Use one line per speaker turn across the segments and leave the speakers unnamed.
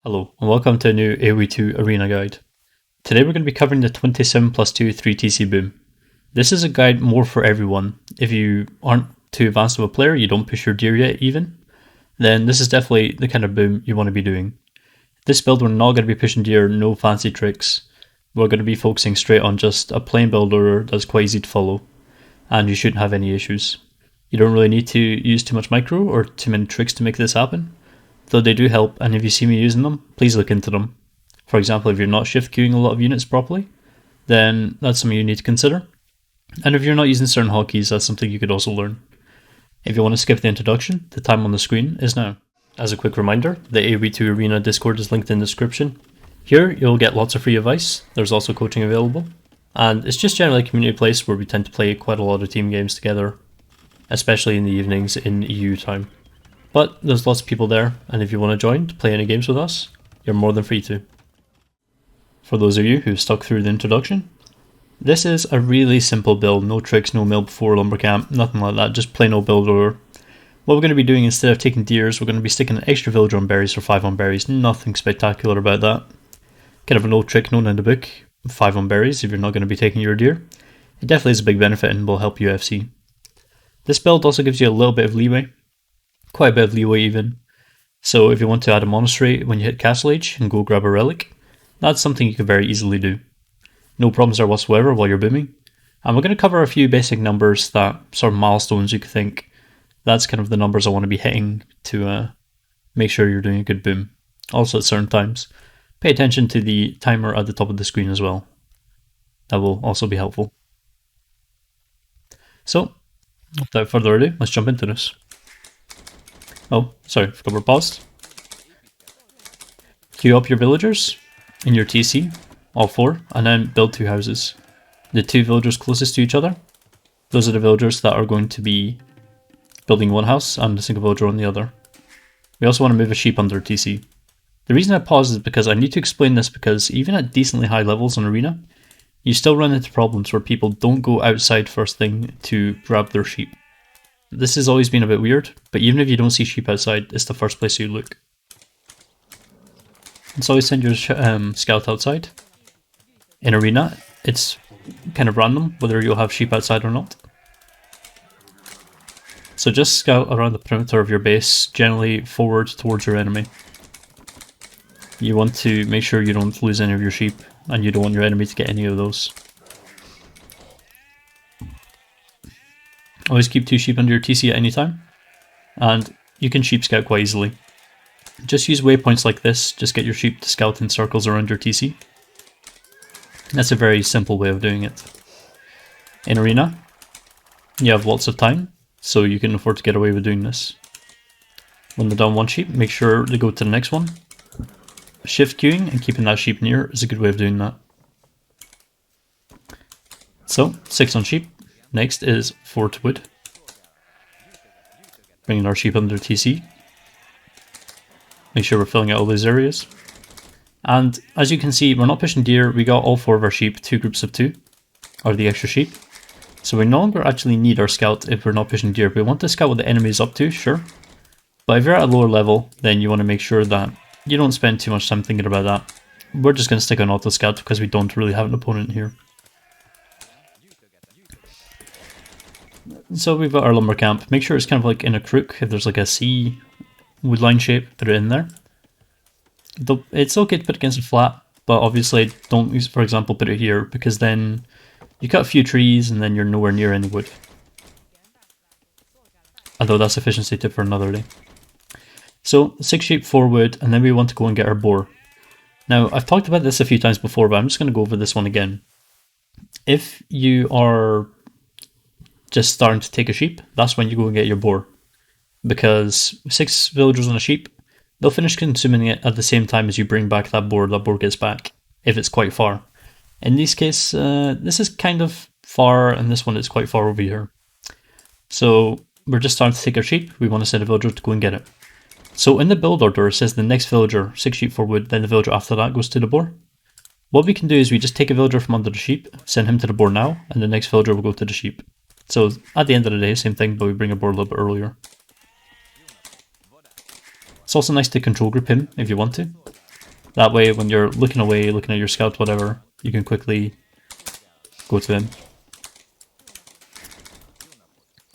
Hello, and welcome to a new AoE2 arena guide. Today we're going to be covering the 27 plus 2 3TC boom. This is a guide more for everyone. If you aren't too advanced of a player, you don't push your deer yet even, then this is definitely the kind of boom you want to be doing. This build we're not going to be pushing deer, no fancy tricks. We're going to be focusing straight on just a plain build order that's quite easy to follow, and you shouldn't have any issues. You don't really need to use too much micro or too many tricks to make this happen. Though they do help, and if you see me using them, please look into them. For example, if you're not shift queuing a lot of units properly, then that's something you need to consider. And if you're not using certain hotkeys, that's something you could also learn. If you want to skip the introduction, the time on the screen is now. As a quick reminder, the AoE2 Arena Discord is linked in the description. Here, you'll get lots of free advice, there's also coaching available, and it's just generally a community place where we tend to play quite a lot of team games together, especially in the evenings in EU time. But there's lots of people there, and if you want to join to play any games with us, you're more than free to. For those of you who stuck through the introduction, this is a really simple build, no tricks, no mill before lumber camp, nothing like that, just plain old build order. What we're going to be doing instead of taking deers, we're going to be sticking an extra villager on berries for 5 on berries, nothing spectacular about that. Kind of an old trick known in the book, 5 on berries if you're not going to be taking your deer. It definitely is a big benefit and will help UFC. This build also gives you a little bit of leeway. Quite a bit of leeway even. So if you want to add a monastery when you hit castle age and go grab a relic, that's something you can very easily do. No problems there whatsoever while you're booming. And we're going to cover a few basic numbers that sort of milestones you could think. That's kind of the numbers I want to be hitting to make sure you're doing a good boom. Also at certain times. Pay attention to the timer at the top of the screen as well. That will also be helpful. So, without further ado, let's jump into this. Oh, sorry, forgot we're paused. Queue up your villagers in your TC, all 4, and then build 2 houses. The 2 villagers closest to each other, those are the villagers that are going to be building one house and a single villager on the other. We also want to move a sheep under TC. The reason I paused is because I need to explain this because even at decently high levels in Arena, you still run into problems where people don't go outside first thing to grab their sheep. This has always been a bit weird, but even if you don't see sheep outside, it's the first place you look. So always send your scout outside. In Arena, it's kind of random whether you'll have sheep outside or not. So just scout around the perimeter of your base, generally forward towards your enemy. You want to make sure you don't lose any of your sheep, and you don't want your enemy to get any of those. Always keep 2 sheep under your TC at any time, and you can sheep scout quite easily. Just use waypoints like this, just get your sheep to scout in circles around your TC. That's a very simple way of doing it. In Arena, you have lots of time, so you can afford to get away with doing this. When they're done one sheep, make sure they go to the next one. Shift queuing and keeping that sheep near is a good way of doing that. So, 6 on sheep. Next is 4 to wood. Bringing our sheep under TC. Make sure we're filling out all these areas. And as you can see, we're not pushing deer. We got all 4 of our sheep, 2 groups of 2, or the extra sheep. So we no longer actually need our scout if we're not pushing deer. We want to scout what the enemy is up to, sure. But if you're at a lower level, then you want to make sure that you don't spend too much time thinking about that. We're just going to stick on auto scout because we don't really have an opponent here. So we've got our lumber camp. Make sure it's kind of like in a crook. If there's like a C woodline shape, put it in there. It's okay to put it against a flat, but obviously don't use, for example, put it here because then you cut a few trees and then you're nowhere near any wood. Although that's efficiency tip for another day. So 6 sheep, 4 wood, and then we want to go and get our boar. Now I've talked about this a few times before, but I'm just going to go over this one again. If you are just starting to take a sheep, that's when you go and get your boar. Because 6 villagers on a sheep, they'll finish consuming it at the same time as you bring back that boar gets back, if it's quite far. In this case, this is kind of far, and this one is quite far over here. So we're just starting to take our sheep, we want to send a villager to go and get it. So in the build order, it says the next villager, 6 sheep, 4 wood, then the villager after that goes to the boar. What we can do is we just take a villager from under the sheep, send him to the boar now, and the next villager will go to the sheep. So at the end of the day, same thing, but we bring a boar a little bit earlier. It's also nice to control group him if you want to. That way, when you're looking away, looking at your scout, whatever, you can quickly go to him.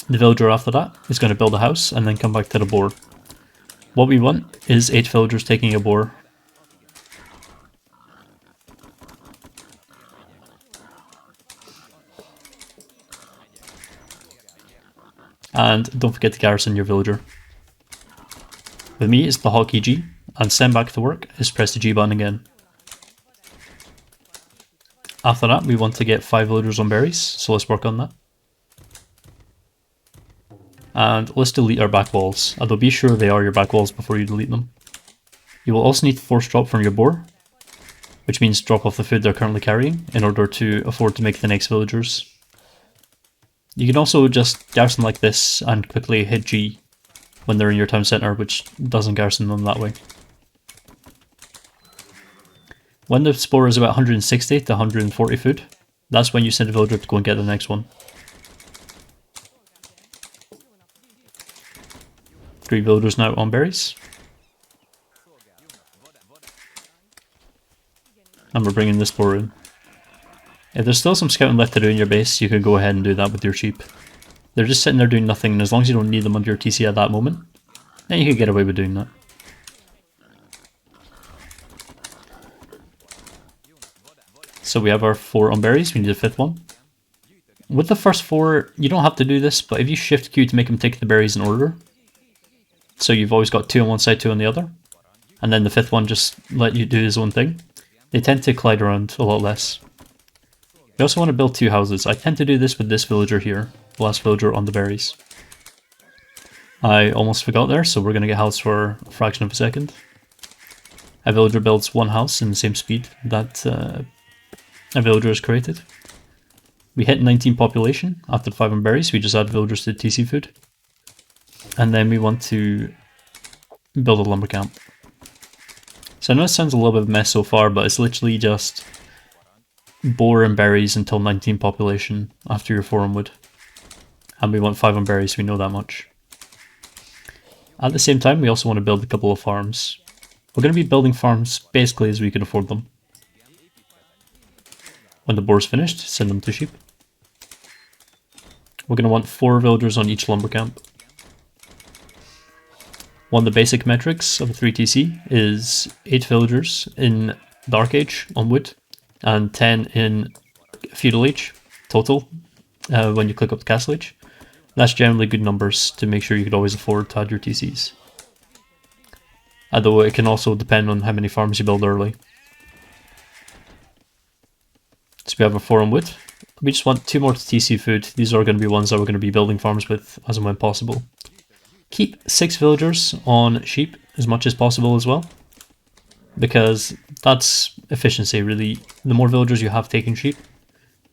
The villager after that is going to build a house and then come back to the boar. What we want is 8 villagers taking a boar. And don't forget to garrison your villager. With me, it's the hotkey G, and send back to work is press the G button again. After that, we want to get 5 villagers on berries, so let's work on that. And let's delete our back walls, although be sure they are your back walls before you delete them. You will also need to force drop from your boar, which means drop off the food they're currently carrying in order to afford to make the next villagers. You can also just garrison like this and quickly hit G when they're in your town centre, which doesn't garrison them that way. When the spore is about 160 to 140 food, that's when you send a villager to go and get the next one. 3 villagers now on berries. And we're bringing this spore in. If there's still some scouting left to do in your base, you can go ahead and do that with your sheep. They're just sitting there doing nothing, and as long as you don't need them under your TC at that moment, then you can get away with doing that. So we have our 4 on berries, we need a 5th one. With the first 4, you don't have to do this, but if you shift Q to make them take the berries in order, so you've always got 2 on one side, 2 on the other, and then the 5th one just let you do his own thing, they tend to collide around a lot less. We also want to build 2 houses. I tend to do this with this villager here, the last villager on the berries. I almost forgot there, so we're going to get house for a fraction of a second. A villager builds 1 house in the same speed that a villager is created. We hit 19 population after 5 on berries, we just add villagers to TC food. And then we want to build a lumber camp. So I know it sounds a little bit of a mess so far, but it's literally just boar and berries until 19 population after your 4 on wood. And we want 5 on berries, we know that much. At the same time, we also want to build a couple of farms. We're going to be building farms basically as we can afford them. When the boar's finished, send them to sheep. We're going to want 4 villagers on each lumber camp. One of the basic metrics of a 3TC is 8 villagers in Dark Age on wood, and 10 in Feudal Age total when you click up the Castle Age. That's generally good numbers to make sure you could always afford to add your TCs. Although it can also depend on how many farms you build early. So we have a 4 on wood. We just want 2 more TC food. These are going to be ones that we're going to be building farms with as and when possible. Keep 6 villagers on sheep as much as possible as well, because that's efficiency really. The more villagers you have taking sheep,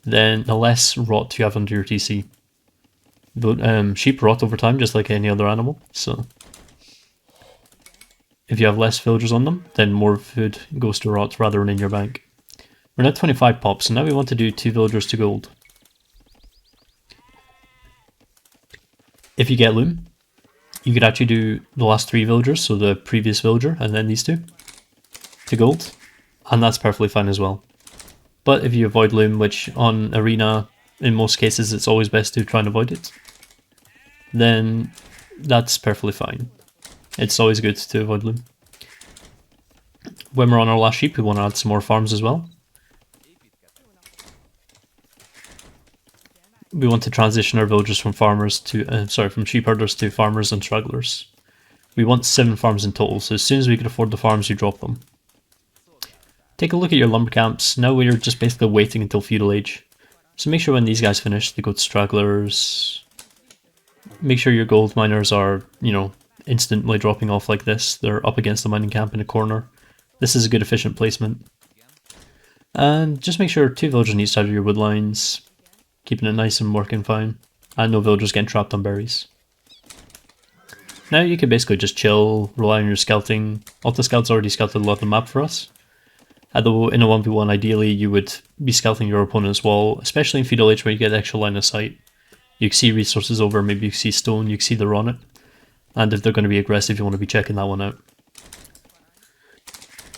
then the less rot you have under your TC. Sheep rot over time just like any other animal, so if you have less villagers on them, then more food goes to rot rather than in your bank. We're now 25 pops, so now we want to do 2 villagers to gold. If you get loom, you could actually do the last 3 villagers, so the previous villager and then these 2 to gold, and that's perfectly fine as well. But if you avoid loom, which on arena in most cases it's always best to try and avoid it, then that's perfectly fine. It's always good to avoid loom. When we're on our last sheep, we want to add some more farms as well. We want to transition our villagers from farmers to from sheep herders to farmers and stragglers. We want 7 farms in total, so as soon as we can afford the farms, you drop them. Take a look at your lumber camps. Now we're just basically waiting until Feudal Age. So make sure when these guys finish, they go to stragglers. Make sure your gold miners are, instantly dropping off like this. They're up against the mining camp in a corner. This is a good efficient placement. And just make sure 2 villagers on each side of your wood lines. Keeping it nice and working fine. And no villagers getting trapped on berries. Now you can basically just chill, rely on your scouting. Auto Scout's already scouted a lot of the map for us. Although in a 1v1 ideally you would be scouting your opponent's wall, especially in Feudal Age where you get extra line of sight. You can see resources over, maybe you can see stone, you can see they're on it. And if they're going to be aggressive, you want to be checking that one out.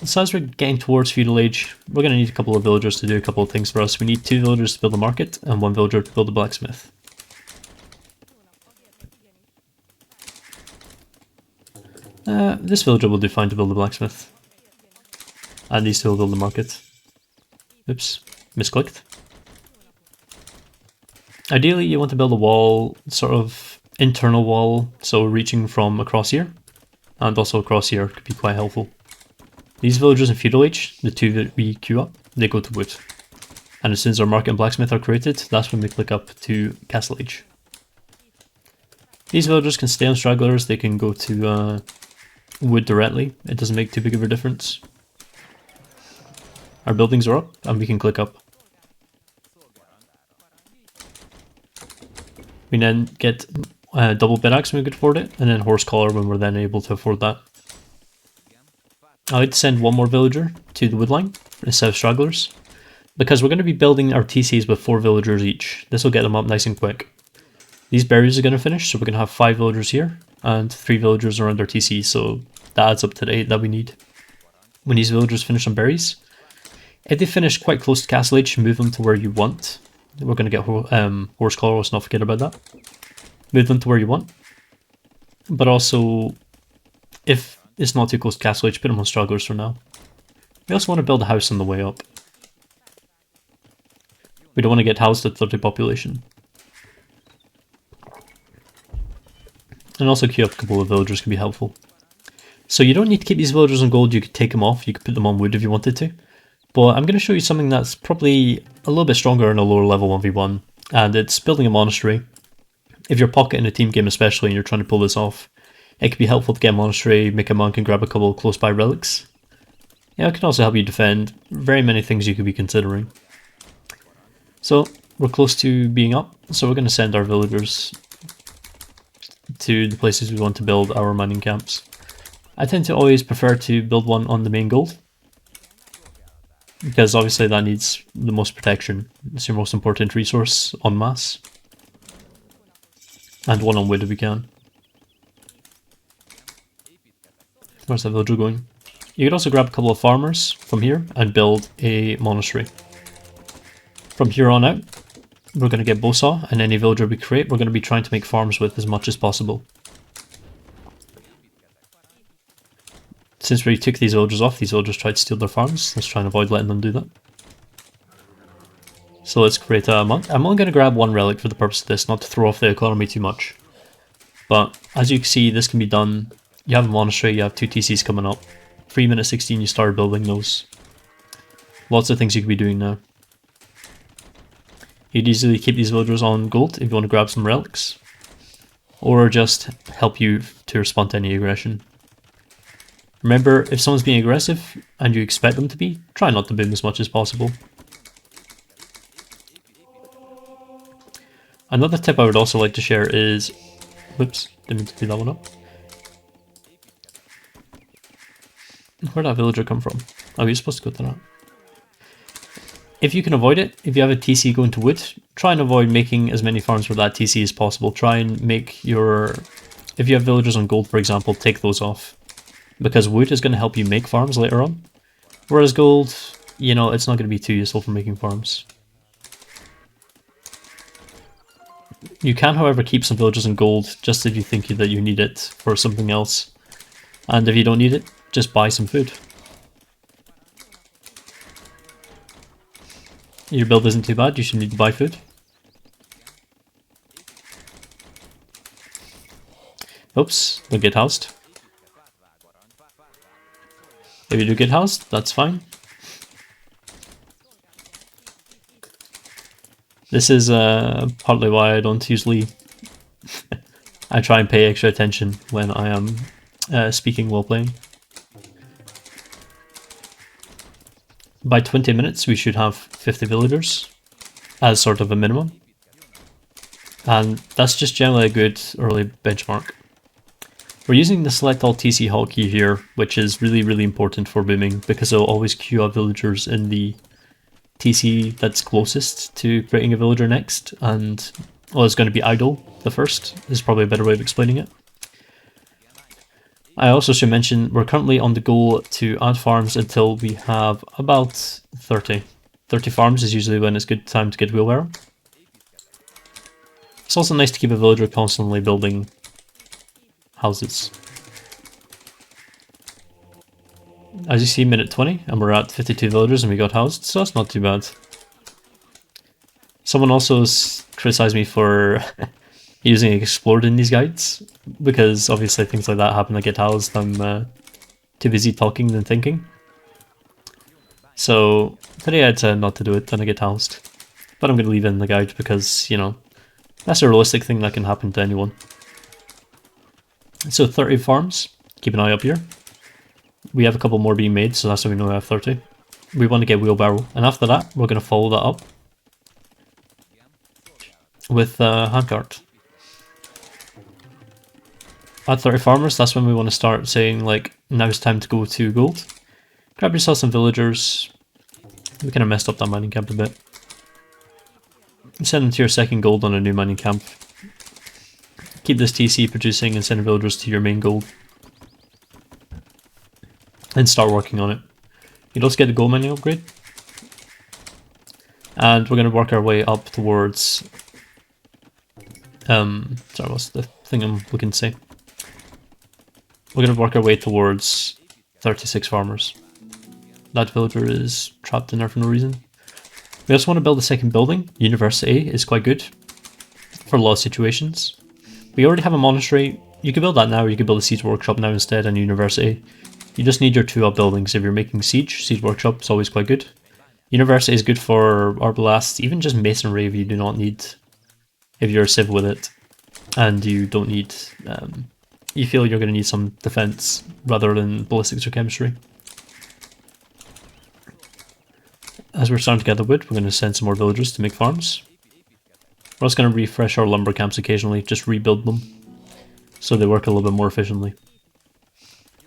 So as we're getting towards feudal age, we're going to need a couple of villagers to do a couple of things for us. We need 2 villagers to build a market and 1 villager to build a blacksmith. This villager will do fine to build a blacksmith. And these 2 will build the market. Oops, misclicked. Ideally you want to build a wall, sort of internal wall, so reaching from across here. And also across here could be quite helpful. These villagers in feudal age, the 2 that we queue up, they go to wood. And as soon as our market and blacksmith are created, that's when we click up to castle age. These villagers can stay on stragglers, they can go to wood directly, it doesn't make too big of a difference. Our buildings are up and we can click up. We then get double bed axe when we could afford it, and then horse collar when we're then able to afford that. I like to send 1 more villager to the wood line instead of stragglers, because we're going to be building our TCs with 4 villagers each. This will get them up nice and quick. These berries are going to finish, so we're going to have 5 villagers here and 3 villagers around our TC, so that adds up to the 8 that we need. When these villagers finish on berries, if they finish quite close to castle age, move them to where you want. We're going to get horse collar, let's not forget about that. Move them to where you want. But also, if it's not too close to castle age, put them on stragglers for now. We also want to build a house on the way up. We don't want to get housed at 30 population. And also queue up a couple of villagers can be helpful. So you don't need to keep these villagers on gold, you could take them off, you could put them on wood if you wanted to. But I'm going to show you something that's probably a little bit stronger in a lower level 1v1, and it's building a monastery. If you're pocketing a team game especially and you're trying to pull this off, it could be helpful to get a monastery, make a monk and grab a couple close by relics. Yeah, it can also help you defend. Very many things you could be considering. So we're close to being up, so we're going to send our villagers to the places we want to build our mining camps. I tend to always prefer to build one on the main gold, because obviously that needs the most protection. It's your most important resource en masse. And one on wood if we can. Where's that villager going? You could also grab a couple of farmers from here and build a monastery. From here on out, we're going to get bowsaw, and any villager we create, we're going to be trying to make farms with as much as possible. Since we took these villagers off, these villagers tried to steal their farms. Let's try and avoid letting them do that. So let's create a monk. I'm only going to grab 1 relic for the purpose of this, not to throw off the economy too much. But as you can see, this can be done. You have a monastery, you have 2 TCs coming up. 3 minute 16, you start building those. Lots of things you could be doing now. You'd easily keep these villagers on gold if you want to grab some relics. Or just help you to respond to any aggression. Remember, if someone's being aggressive, and you expect them to be, try not to boom as much as possible. Another tip I would also like to share is... Whoops, didn't mean to do that one up. Where'd that villager come from? Oh, you're supposed to go to that. If you can avoid it, if you have a TC going to wood, try and avoid making as many farms for that TC as possible. Try and make your... If you have villagers on gold, for example, take those off. Because wood is going to help you make farms later on. Whereas gold, you know, it's not going to be too useful for making farms. You can, however, keep some villagers in gold just if you think that you need it for something else. And if you don't need it, just buy some food. Your build isn't too bad, you should need to buy food. Oops, don't get housed. If you do get housed, that's fine. This is partly why I don't usually... I try and pay extra attention when I am speaking while playing. By 20 minutes we should have 50 villagers as sort of a minimum. And that's just generally a good early benchmark. We're using the select all TC hotkey here, which is really important for booming, because it'll always queue up villagers in the TC that's closest to creating a villager next, and well, it's going to be idle the first, is probably a better way of explaining it. I also should mention we're currently on the goal to add farms until we have about 30. 30 farms is usually when it's good time to get wheelbarrow. It's also nice to keep a villager constantly building houses. As you see, minute 20, and we're at 52 villagers and we got housed, so that's not too bad. Someone also criticized me for using explored in these guides, because obviously things like that happen. I get housed, I'm too busy talking than thinking. So today I decided not to do it, and I get housed. But I'm going to leave it in the guide because, you know, that's a realistic thing that can happen to anyone. So 30 farms, keep an eye up here. We have a couple more being made, so that's why we know we have 30. We want to get wheelbarrow, and after that we're going to follow that up with handcart. At 30 farmers, that's when we want to start saying, like, now it's time to go to gold. Grab yourself some villagers. We kind of messed up that mining camp a bit. Send them to your second gold on a new mining camp. Keep this TC producing and send villagers to your main gold. And start working on it. You'll also get the gold mining upgrade. And we're going to work our way up towards... sorry, what's the thing I'm looking to say? We're going to work our way towards 36 farmers. That villager is trapped in there for no reason. We also want to build a second building. University is quite good for a lot of situations. We already have a monastery. You could build that now, or you could build a siege workshop now instead, and university. You just need your two buildings. If you're making siege workshop is always quite good. University is good for arbalasts, even just masonry if you do not need, if you're a civ with it, and you don't need, you feel you're going to need some defense rather than ballistics or chemistry. As we're starting to gather wood, we're going to send some more villagers to make farms. We're also going to refresh our lumber camps occasionally, just rebuild them, so they work a little bit more efficiently.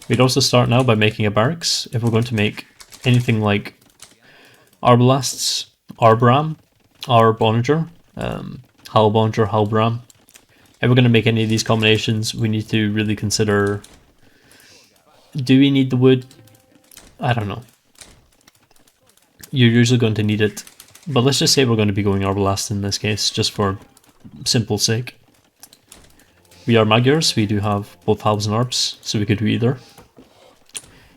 We'd also start now by making a barracks, if we're going to make anything like arbalasts, arbram, arbonager, halbonager, halbram. If we're going to make any of these combinations, we need to really consider, do we need the wood? I don't know. You're usually going to need it, but let's just say we're going to be going arbalast in this case, just for simple sake. We are magyars, we do have both halves and arbs, so we could do either.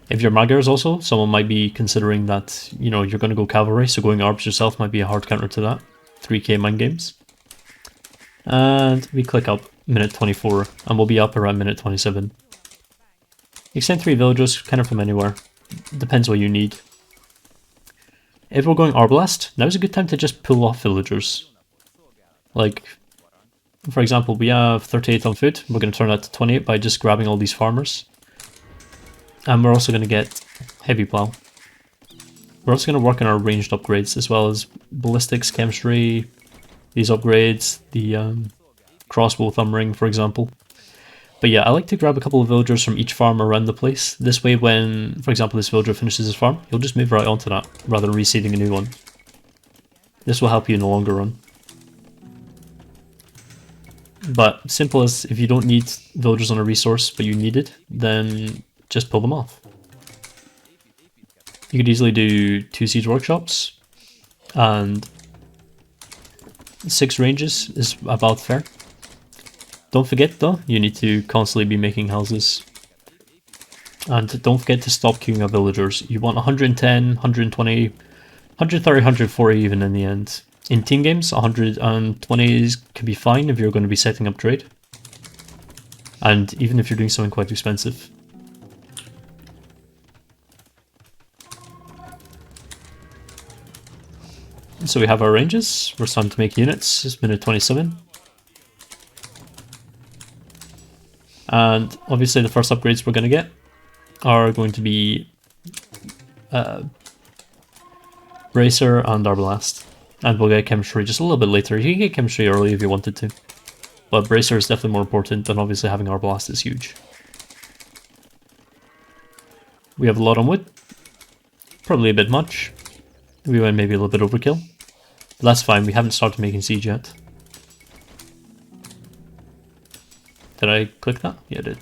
If you're magyars also, someone might be considering that, you know, you're going to go cavalry, so going arbs yourself might be a hard counter to that. 3k mind games. And we click up minute 24, and we'll be up around minute 27. You send 3 villagers kind of from anywhere, depends what you need. If we're going arbalast, now's a good time to just pull off villagers. Like, for example, we have 38 on food, we're going to turn that to 28 by just grabbing all these farmers. And we're also going to get heavy plow. We're also going to work on our ranged upgrades, as well as ballistics, chemistry, these upgrades, the crossbow thumb ring, for example. But yeah, I like to grab a couple of villagers from each farm around the place. This way when, for example, this villager finishes his farm, he'll just move right onto that, rather than reseeding a new one. This will help you in the longer run. But simple as, if you don't need villagers on a resource, but you need it, then just pull them off. You could easily do 2 siege workshops, and 6 ranges is about fair. Don't forget though, you need to constantly be making houses. And don't forget to stop queuing up villagers. You want 110, 120, 130, 140 even in the end. In team games, 120 can be fine if you're going to be setting up trade. And even if you're doing something quite expensive. So we have our ranges, we're starting to make units, it's minute 27. And obviously the first upgrades we're going to get are going to be Bracer and Arbalast. And we'll get chemistry just a little bit later. You can get chemistry early if you wanted to. But Bracer is definitely more important, and obviously having Arbalast is huge. We have a lot on wood. Probably a bit much. We went maybe a little bit overkill. But that's fine, we haven't started making siege yet. Did I click that? Yeah, I did.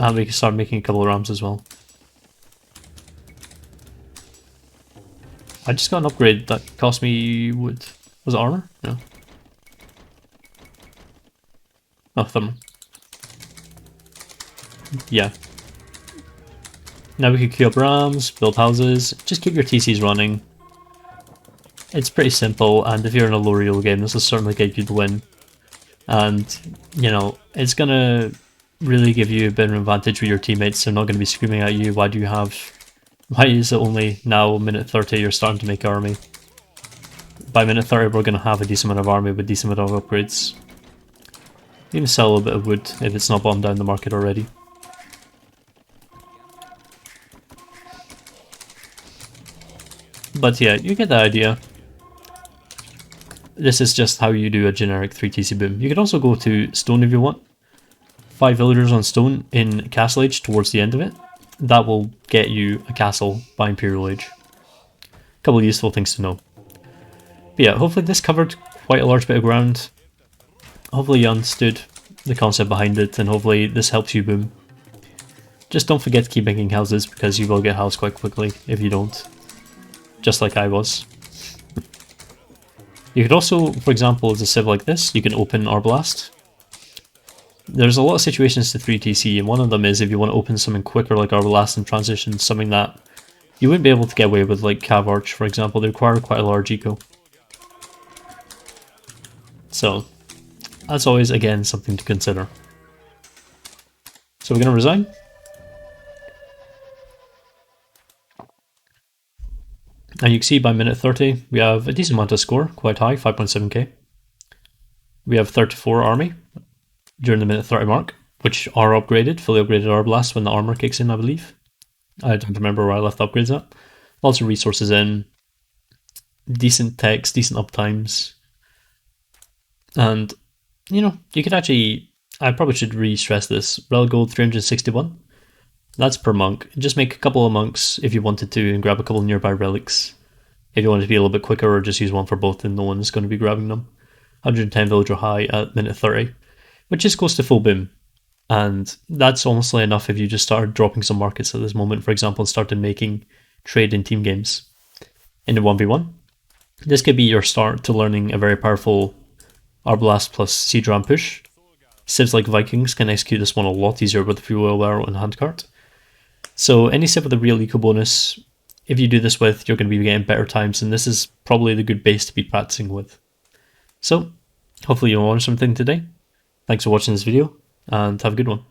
And we can start making a couple of rams as well. I just got an upgrade that cost me wood. Was it armor? No. Oh, thermal. Yeah. Now we can queue up rams, build houses, just keep your TCs running. It's pretty simple, and if you're in a low real game, this will certainly get you the win. And, you know, it's gonna really give you a bit of an advantage with your teammates. They're not gonna be screaming at you, why is it only now minute 30 you're starting to make army? By minute 30 we're gonna have a decent amount of army with decent amount of upgrades. You can sell a little bit of wood if it's not bombed down the market already. But yeah, you get the idea. This is just how you do a generic 3TC boom. You can also go to stone if you want. 5 villagers on stone in Castle Age towards the end of it. That will get you a castle by Imperial Age. A couple of useful things to know. But yeah, hopefully this covered quite a large bit of ground. Hopefully you understood the concept behind it, and hopefully this helps you boom. Just don't forget to keep making houses, because you will get housed quite quickly if you don't. Just like I was. You could also, for example, as a civ like this, you can open Arblast. There's a lot of situations to 3TC, and one of them is if you want to open something quicker like Arblast and transition, something that you wouldn't be able to get away with, like Cav Arch, for example. They require quite a large eco. So, that's always, again, something to consider. So we're going to resign. And you can see by minute 30, we have a decent amount of score, quite high, 5.7k. We have 34 army during the minute 30 mark, which are upgraded, fully upgraded Arblast when the armor kicks in, I believe. I don't remember where I left upgrades at. Lots of resources in, decent techs, decent uptimes. And, you know, you could actually, I probably should re-stress this, Rel Gold 361. That's per monk. Just make a couple of monks if you wanted to and grab a couple of nearby relics. If you wanted to be a little bit quicker, or just use one for both and no one's going to be grabbing them. 110 villager high at minute 30, which is close to full boom. And that's honestly enough if you just started dropping some markets at this moment, for example, and started making trade in team games. In the 1v1, this could be your start to learning a very powerful Arblast plus Siege Ram push. Civs like Vikings can execute this one a lot easier with Feudal Arrow and Handcart. So any civ with a real eco bonus, if you do this with, you're going to be getting better times, and this is probably the good base to be practicing with. So, hopefully you learned something today. Thanks for watching this video, and have a good one.